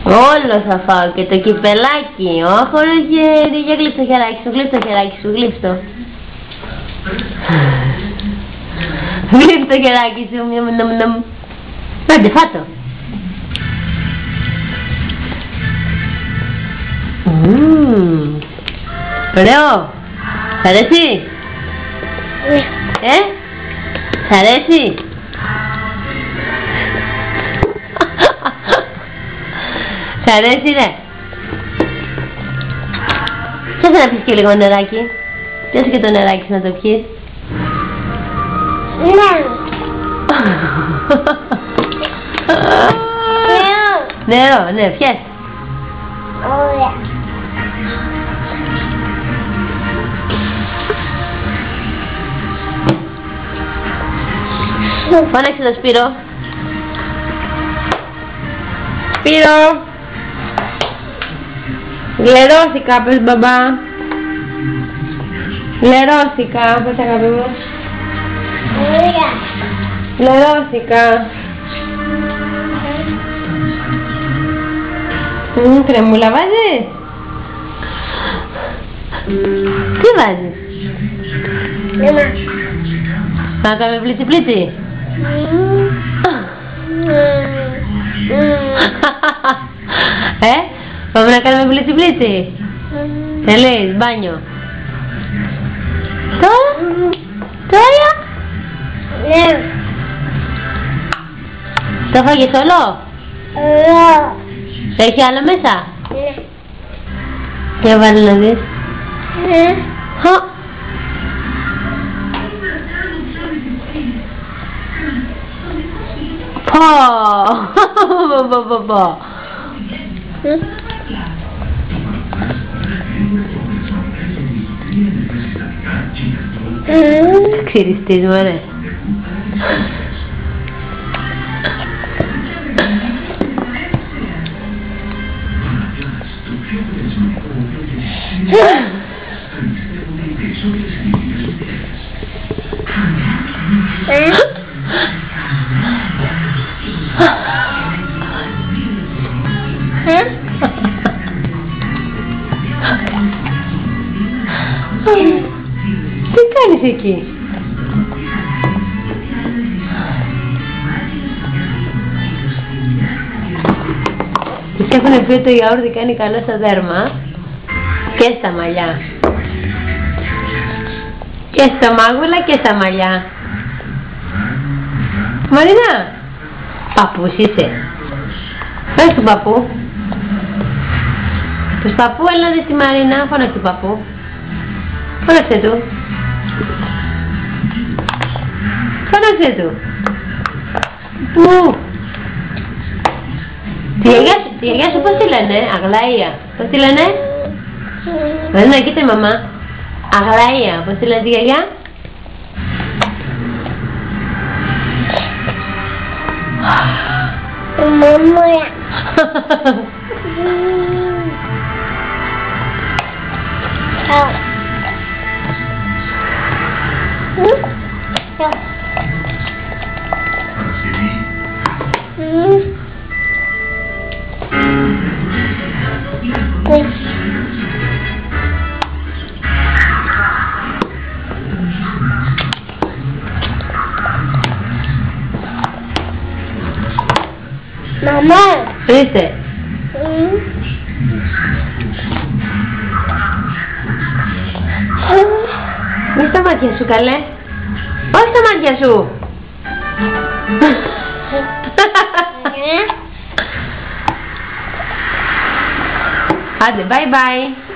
Όλο θα φάω και το κυπελάκι. Όχορο χέρι. Για γλύψ' το χεράκι σου, γλύψ' το χεράκι σου, γλύψ' το. Γλύψ' το χεράκι σου, μιαμ. Άντε, φάτο. Ωραίο. Σ' αρέσει? Σ' αρέσει? Σ' αρέσει, ρε? Πιάσε να πεις και λίγο νεράκι. Πιάσε και το νεράκι σου να το πιείς. Νερό, ναι, πιάσε. Ωραία. Φώναξε το Σπύρο. Σπύρο. Λερώθηκα, πες μπαμπά. Λερώθηκα, πες αγάπη μου. Ωραία. Λερώθηκα. Κρεμούλα βάζεις? Τι βάζεις? Να κάνουμε πλίτσι-πλίτσι? Πάμε να κάνουμε πλίτσι-πλίτσι? Θέλεις μπάνιο? Τώρα? Ναι. Το φάγες όλο? Έχει άλλο μέσα? Ναι. Για βάλε να δεις. Πω. Ξυριστείς μου, ρε. Τι κάνεις εκεί? Της έχουν πει το γιαούρτι κάνει καλό στο δέρμα και στα μαλλιά. Και στα μάγουλα και στα μαλλιά. Μαρίνα, παππούς είσαι? Πες του παππού. Τους παππού, έλα δεις τη Μαρίνα, φώναξε του παππού. Φώναξε του. Φώναξε του. Πού? Τη γιαγιά σου πώς τη λένε? Αγλαία. Πώς τη λένε? Μαρίνα, κοίτα η μαμά. Αγλαία. Πώς τη λένε τη γιαγιά? Μαμά. Μαμά. Ορίστε. Μη στα μάτια σου, καλέ. Όχι στα μάτια σου. Άντε, bye bye.